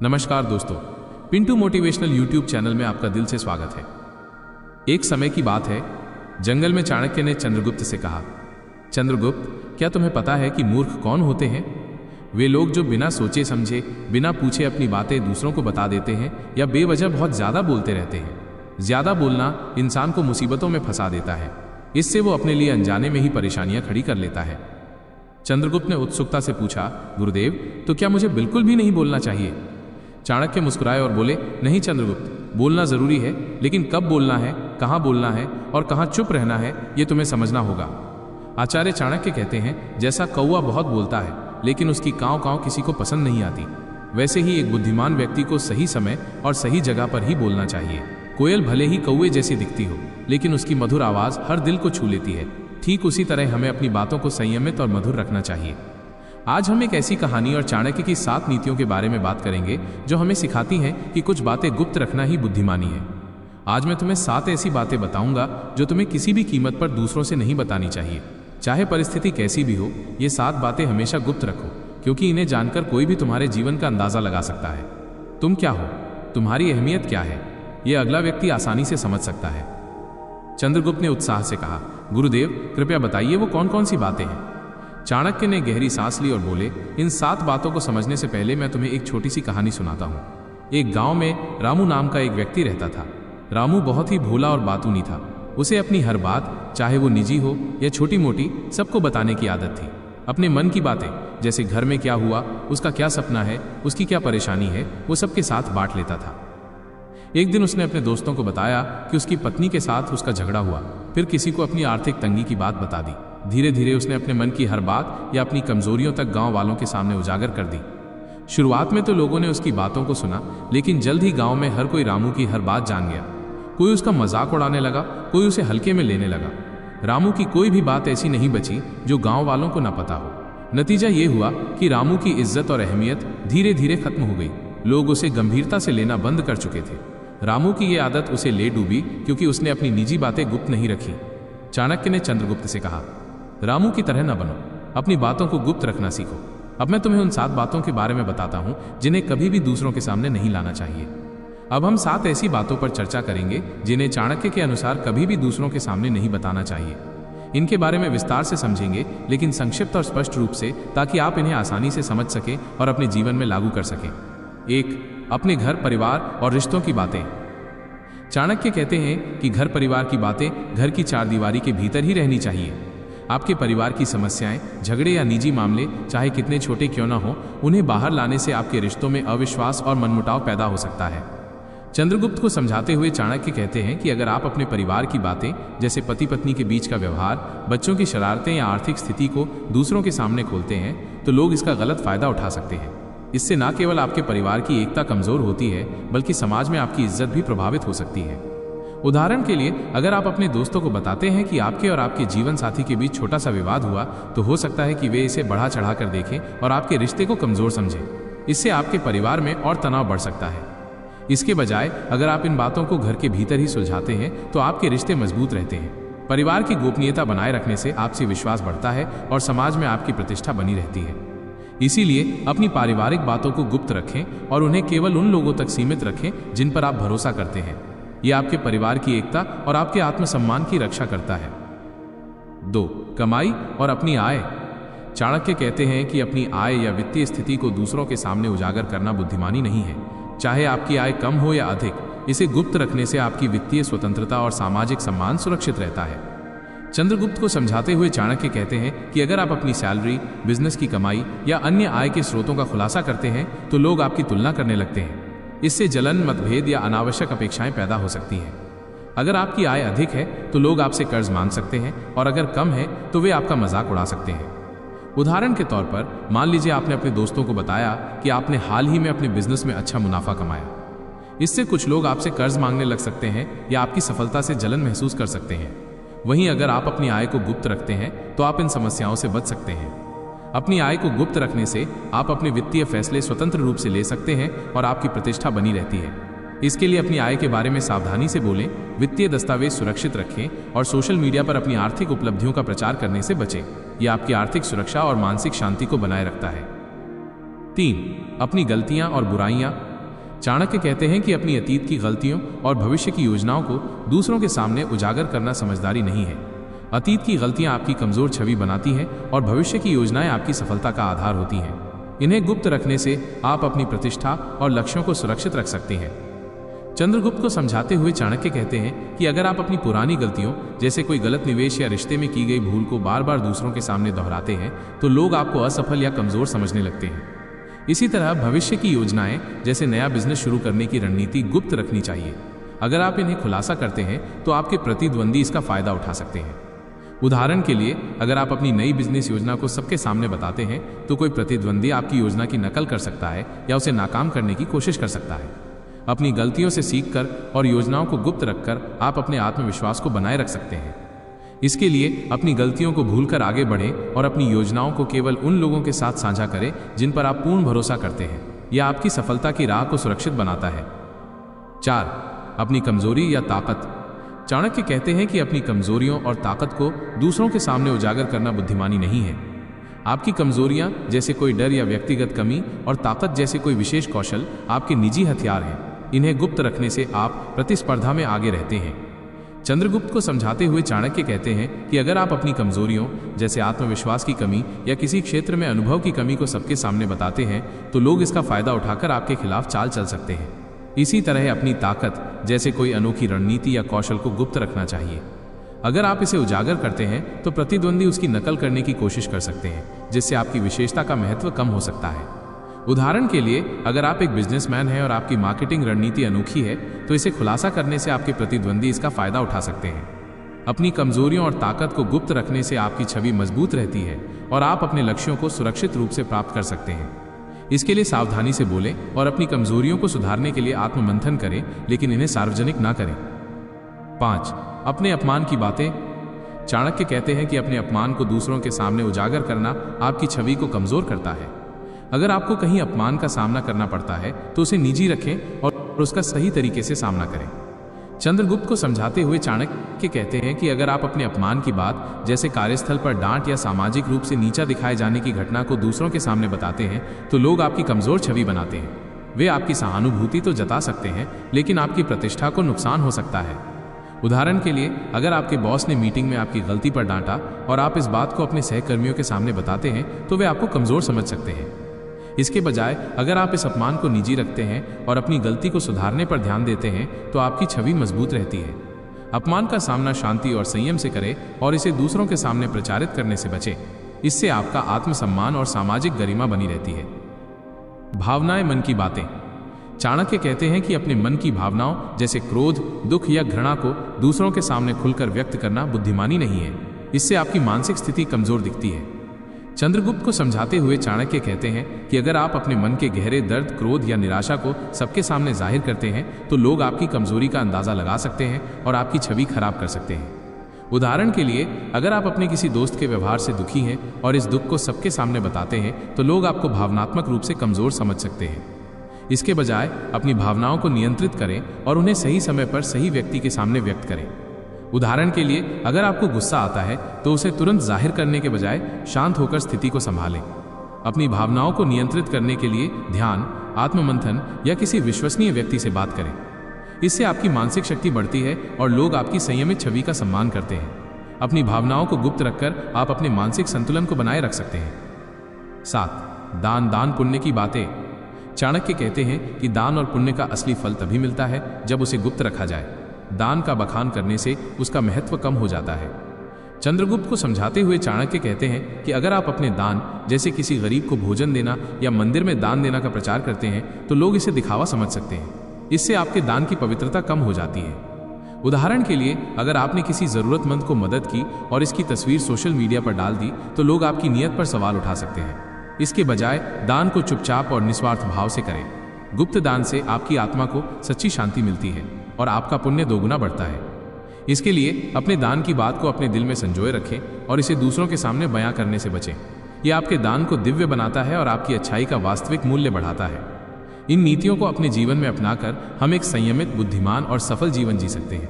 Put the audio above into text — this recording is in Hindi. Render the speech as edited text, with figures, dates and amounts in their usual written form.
नमस्कार दोस्तों, पिंटू मोटिवेशनल यूट्यूब चैनल में आपका दिल से स्वागत है। एक समय की बात है, जंगल में चाणक्य ने चंद्रगुप्त से कहा, चंद्रगुप्त, क्या तुम्हें पता है कि मूर्ख कौन होते हैं? वे लोग जो बिना सोचे समझे, बिना पूछे अपनी बातें दूसरों को बता देते हैं या बेवजह बहुत ज्यादा बोलते रहते हैं। ज्यादा बोलना इंसान को मुसीबतों में फंसा देता है। इससे वो अपने लिए अनजाने में ही परेशानियां खड़ी कर लेता है। चंद्रगुप्त ने उत्सुकता से पूछा, गुरुदेव, तो क्या मुझे बिल्कुल भी नहीं बोलना चाहिए? चाणक्य मुस्कुराए और बोले, नहीं चंद्रगुप्त, बोलना जरूरी है, लेकिन कब बोलना है, कहाँ बोलना है और कहाँ चुप रहना है, ये तुम्हें समझना होगा। आचार्य चाणक्य कहते हैं, जैसा कौवा बहुत बोलता है लेकिन उसकी काँव काँव किसी को पसंद नहीं आती, वैसे ही एक बुद्धिमान व्यक्ति को सही समय और सही जगह पर ही बोलना चाहिए। कोयल भले ही कौवे जैसी दिखती हो, लेकिन उसकी मधुर आवाज हर दिल को छू लेती है। ठीक उसी तरह हमें अपनी बातों को संयमित और मधुर रखना चाहिए। आज हम एक ऐसी कहानी और चाणक्य की 7 नीतियों के बारे में बात करेंगे जो हमें सिखाती हैं कि कुछ बातें गुप्त रखना ही बुद्धिमानी है। आज मैं तुम्हें 7 ऐसी बातें बताऊंगा जो तुम्हें किसी भी कीमत पर दूसरों से नहीं बतानी चाहिए, चाहे परिस्थिति कैसी भी हो। ये 7 बातें हमेशा गुप्त रखो, क्योंकि इन्हें जानकर कोई भी तुम्हारे जीवन का अंदाजा लगा सकता है। तुम क्या हो, तुम्हारी अहमियत क्या है, यह अगला व्यक्ति आसानी से समझ सकता है। चंद्रगुप्त ने उत्साह से कहा, गुरुदेव, कृपया बताइए वो कौन कौन सी बातें हैं। चाणक्य ने गहरी सांस ली और बोले, इन 7 बातों को समझने से पहले मैं तुम्हें एक छोटी सी कहानी सुनाता हूँ। एक गांव में रामू नाम का एक व्यक्ति रहता था। रामू बहुत ही भोला और बातूनी था। उसे अपनी हर बात, चाहे वो निजी हो या छोटी मोटी, सबको बताने की आदत थी। अपने मन की बातें, जैसे घर में क्या हुआ, उसका क्या सपना है, उसकी क्या परेशानी है, वो सबके साथ बांट लेता था। एक दिन उसने अपने दोस्तों को बताया कि उसकी पत्नी के साथ उसका झगड़ा हुआ। फिर किसी को अपनी आर्थिक तंगी की बात बता दी। धीरे धीरे उसने अपने मन की हर बात या अपनी कमजोरियों तक गांव वालों के सामने उजागर कर दी। शुरुआत में तो लोगों ने उसकी बातों को सुना, लेकिन जल्द ही गांव में हर कोई रामू की हर बात जान गया। कोई उसका मजाक उड़ाने लगा, कोई उसे हल्के में लेने लगा। रामू की कोई भी बात ऐसी नहीं बची जो गांव वालों को न पता हो। नतीजा ये हुआ कि रामू की इज्जत और अहमियत धीरे धीरे खत्म हो गई। लोग उसे गंभीरता से लेना बंद कर चुके थे। रामू की ये आदत उसे ले डूबी, क्योंकि उसने अपनी निजी बातें गुप्त नहीं रखी। चाणक्य ने चंद्रगुप्त से कहा, रामू की तरह न बनो, अपनी बातों को गुप्त रखना सीखो। अब मैं तुम्हें उन 7 बातों के बारे में बताता हूं जिन्हें कभी भी दूसरों के सामने नहीं लाना चाहिए। अब हम 7 ऐसी बातों पर चर्चा करेंगे जिन्हें चाणक्य के अनुसार कभी भी दूसरों के सामने नहीं बताना चाहिए। इनके बारे में विस्तार से समझेंगे, लेकिन संक्षिप्त और स्पष्ट रूप से, ताकि आप इन्हें आसानी से समझ सकें और अपने जीवन में लागू कर सकें। 1. अपने घर, परिवार और रिश्तों की बातें। चाणक्य कहते हैं कि घर परिवार की बातें घर की 4 दीवारी के भीतर ही रहनी चाहिए। आपके परिवार की समस्याएं, झगड़े या निजी मामले, चाहे कितने छोटे क्यों ना हो, उन्हें बाहर लाने से आपके रिश्तों में अविश्वास और मनमुटाव पैदा हो सकता है। चंद्रगुप्त को समझाते हुए चाणक्य कहते हैं कि अगर आप अपने परिवार की बातें, जैसे पति पत्नी के बीच का व्यवहार, बच्चों की शरारतें या आर्थिक स्थिति को दूसरों के सामने खोलते हैं, तो लोग इसका गलत फायदा उठा सकते हैं। इससे न केवल आपके परिवार की एकता कमजोर होती है, बल्कि समाज में आपकी इज्जत भी प्रभावित हो सकती है। उदाहरण के लिए, अगर आप अपने दोस्तों को बताते हैं कि आपके और आपके जीवन साथी के बीच छोटा सा विवाद हुआ, तो हो सकता है कि वे इसे बढ़ा चढ़ा कर देखें और आपके रिश्ते को कमजोर समझें। इससे आपके परिवार में और तनाव बढ़ सकता है। इसके बजाय अगर आप इन बातों को घर के भीतर ही सुलझाते हैं, तो आपके रिश्ते मजबूत रहते हैं। परिवार की गोपनीयता बनाए रखने से आपसी विश्वास बढ़ता है और समाज में आपकी प्रतिष्ठा बनी रहती है। इसीलिए अपनी पारिवारिक बातों को गुप्त रखें और उन्हें केवल उन लोगों तक सीमित रखें जिन पर आप भरोसा करते हैं। यह आपके परिवार की एकता और आपके आत्मसम्मान की रक्षा करता है। 2. कमाई और अपनी आय। चाणक्य कहते हैं कि अपनी आय या वित्तीय स्थिति को दूसरों के सामने उजागर करना बुद्धिमानी नहीं है। चाहे आपकी आय कम हो या अधिक, इसे गुप्त रखने से आपकी वित्तीय स्वतंत्रता और सामाजिक सम्मान सुरक्षित रहता है। चंद्रगुप्त को समझाते हुए चाणक्य कहते हैं कि अगर आप अपनी सैलरी, बिजनेस की कमाई या अन्य आय के स्रोतों का खुलासा करते हैं, तो लोग आपकी तुलना करने लगते हैं। इससे जलन, मतभेद या अनावश्यक अपेक्षाएं पैदा हो सकती हैं। अगर आपकी आय अधिक है तो लोग आपसे कर्ज मांग सकते हैं, और अगर कम है तो वे आपका मजाक उड़ा सकते हैं। उदाहरण के तौर पर, मान लीजिए आपने अपने दोस्तों को बताया कि आपने हाल ही में अपने बिजनेस में अच्छा मुनाफा कमाया। इससे कुछ लोग आपसे कर्ज मांगने लग सकते हैं या आपकी सफलता से जलन महसूस कर सकते हैं। वहीं अगर आप अपनी आय को गुप्त रखते हैं तो आप इन समस्याओं से बच सकते हैं। अपनी आय को गुप्त रखने से आप अपने वित्तीय फैसले स्वतंत्र रूप से ले सकते हैं और आपकी प्रतिष्ठा बनी रहती है। इसके लिए अपनी आय के बारे में सावधानी से बोलें, वित्तीय दस्तावेज सुरक्षित रखें और सोशल मीडिया पर अपनी आर्थिक उपलब्धियों का प्रचार करने से बचें। यह आपकी आर्थिक सुरक्षा और मानसिक शांति को बनाए रखता है। 3. अपनी गलतियां और बुराइयां। चाणक्य कहते हैं कि अपनी अतीत की गलतियों और भविष्य की योजनाओं को दूसरों के सामने उजागर करना समझदारी नहीं है। अतीत की गलतियां आपकी कमजोर छवि बनाती हैं और भविष्य की योजनाएं आपकी सफलता का आधार होती हैं। इन्हें गुप्त रखने से आप अपनी प्रतिष्ठा और लक्ष्यों को सुरक्षित रख सकते हैं। चंद्रगुप्त को समझाते हुए चाणक्य कहते हैं कि अगर आप अपनी पुरानी गलतियों जैसे कोई गलत निवेश या रिश्ते में की गई भूल को बार बार दूसरों के सामने दोहराते हैं तो लोग आपको असफल या कमजोर समझने लगते हैं। इसी तरह भविष्य की योजनाएं जैसे नया बिजनेस शुरू करने की रणनीति गुप्त रखनी चाहिए। अगर आप इन्हें खुलासा करते हैं तो आपके प्रतिद्वंदी इसका फायदा उठा सकते हैं। उदाहरण के लिए, अगर आप अपनी नई बिजनेस योजना को सबके सामने बताते हैं तो कोई प्रतिद्वंदी आपकी योजना की नकल कर सकता है या उसे नाकाम करने की कोशिश कर सकता है। अपनी गलतियों से सीखकर और योजनाओं को गुप्त रखकर आप अपने आत्मविश्वास को बनाए रख सकते हैं। इसके लिए अपनी गलतियों को भूलकर आगे बढ़ें और अपनी योजनाओं को केवल उन लोगों के साथ साझा करें जिन पर आप पूर्ण भरोसा करते हैं। यह आपकी सफलता की राह को सुरक्षित बनाता है। 4. अपनी कमजोरी या ताकत। चाणक्य कहते हैं कि अपनी कमजोरियों और ताकत को दूसरों के सामने उजागर करना बुद्धिमानी नहीं है। आपकी कमजोरियां जैसे कोई डर या व्यक्तिगत कमी और ताकत जैसे कोई विशेष कौशल आपके निजी हथियार हैं। इन्हें गुप्त रखने से आप प्रतिस्पर्धा में आगे रहते हैं। चंद्रगुप्त को समझाते हुए चाणक्य कहते हैं कि अगर आप अपनी कमजोरियों जैसे आत्मविश्वास की कमी या किसी क्षेत्र में अनुभव की कमी को सबके सामने बताते हैं तो लोग इसका फायदा उठाकर आपके खिलाफ चाल चल सकते हैं। इसी तरह अपनी ताकत जैसे कोई अनोखी रणनीति या कौशल को गुप्त रखना चाहिए। अगर आप इसे उजागर करते हैं तो प्रतिद्वंदी उसकी नकल करने की कोशिश कर सकते हैं, जिससे आपकी विशेषता का महत्व कम हो सकता है। उदाहरण के लिए, अगर आप एक बिजनेसमैन हैं और आपकी मार्केटिंग रणनीति अनोखी है तो इसे खुलासा करने से आपके प्रतिद्वंदी इसका फायदा उठा सकते हैं। अपनी कमजोरियों और ताकत को गुप्त रखने से आपकी छवि मजबूत रहती है और आप अपने लक्ष्यों को सुरक्षित रूप से प्राप्त कर सकते हैं। इसके लिए सावधानी से बोलें और अपनी कमजोरियों को सुधारने के लिए आत्ममंथन करें, लेकिन इन्हें सार्वजनिक ना करें। 5. अपने अपमान की बातें। चाणक्य कहते हैं कि अपने अपमान को दूसरों के सामने उजागर करना आपकी छवि को कमजोर करता है। अगर आपको कहीं अपमान का सामना करना पड़ता है तो उसे निजी रखें और उसका सही तरीके से सामना करें। चंद्रगुप्त को समझाते हुए चाणक्य कहते हैं कि अगर आप अपने अपमान की बात जैसे कार्यस्थल पर डांट या सामाजिक रूप से नीचा दिखाए जाने की घटना को दूसरों के सामने बताते हैं तो लोग आपकी कमजोर छवि बनाते हैं। वे आपकी सहानुभूति तो जता सकते हैं, लेकिन आपकी प्रतिष्ठा को नुकसान हो सकता है। उदाहरण के लिए, अगर आपके बॉस ने मीटिंग में आपकी गलती पर डांटा और आप इस बात को अपने सहकर्मियों के सामने बताते हैं तो वे आपको कमजोर समझ सकते हैं। इसके बजाय अगर आप इस अपमान को निजी रखते हैं और अपनी गलती को सुधारने पर ध्यान देते हैं तो आपकी छवि मजबूत रहती है। अपमान का सामना शांति और संयम से करें और इसे दूसरों के सामने प्रचारित करने से बचें। इससे आपका आत्मसम्मान और सामाजिक गरिमा बनी रहती है। भावनाएं, मन की बातें। चाणक्य कहते हैं कि अपने मन की भावनाओं जैसे क्रोध, दुख या घृणा को दूसरों के सामने खुलकर व्यक्त करना बुद्धिमानी नहीं है। इससे आपकी मानसिक स्थिति कमजोर दिखती है। चंद्रगुप्त को समझाते हुए चाणक्य कहते हैं कि अगर आप अपने मन के गहरे दर्द, क्रोध या निराशा को सबके सामने जाहिर करते हैं तो लोग आपकी कमजोरी का अंदाजा लगा सकते हैं और आपकी छवि खराब कर सकते हैं। उदाहरण के लिए, अगर आप अपने किसी दोस्त के व्यवहार से दुखी हैं और इस दुख को सबके सामने बताते हैं तो लोग आपको भावनात्मक रूप से कमजोर समझ सकते हैं। इसके बजाय अपनी भावनाओं को नियंत्रित करें और उन्हें सही समय पर सही व्यक्ति के सामने व्यक्त करें। उदाहरण के लिए, अगर आपको गुस्सा आता है तो उसे तुरंत जाहिर करने के बजाय शांत होकर स्थिति को संभालें। अपनी भावनाओं को नियंत्रित करने के लिए ध्यान, आत्ममंथन या किसी विश्वसनीय व्यक्ति से बात करें। इससे आपकी मानसिक शक्ति बढ़ती है और लोग आपकी संयमित छवि का सम्मान करते हैं। अपनी भावनाओं को गुप्त रखकर आप अपने मानसिक संतुलन को बनाए रख सकते हैं। 7. दान, पुण्य की बातें। चाणक्य कहते हैं कि दान और पुण्य का असली फल तभी मिलता है जब उसे गुप्त रखा जाए। दान का बखान करने से उसका महत्व कम हो जाता है। चंद्रगुप्त को समझाते हुए चाणक्य कहते हैं कि अगर आप अपने दान जैसे किसी गरीब को भोजन देना या मंदिर में दान देना का प्रचार करते हैं तो लोग इसे दिखावा समझ सकते हैं। इससे आपके दान की पवित्रता कम हो जाती है। उदाहरण के लिए, अगर आपने किसी जरूरतमंद को मदद की और इसकी तस्वीर सोशल मीडिया पर डाल दी तो लोग आपकी नीयत पर सवाल उठा सकते हैं। इसके बजाय दान को चुपचाप और निस्वार्थ भाव से करें। गुप्त दान से आपकी आत्मा को सच्ची शांति मिलती है और आपका पुण्य दोगुना बढ़ता है। इसके लिए अपने दान की बात को अपने दिल में संजोए रखें और इसे दूसरों के सामने बयां करने से बचें। यह आपके दान को दिव्य बनाता है और आपकी अच्छाई का वास्तविक मूल्य बढ़ाता है। इन नीतियों को अपने जीवन में अपनाकर हम एक संयमित, बुद्धिमान और सफल जीवन जी सकते हैं।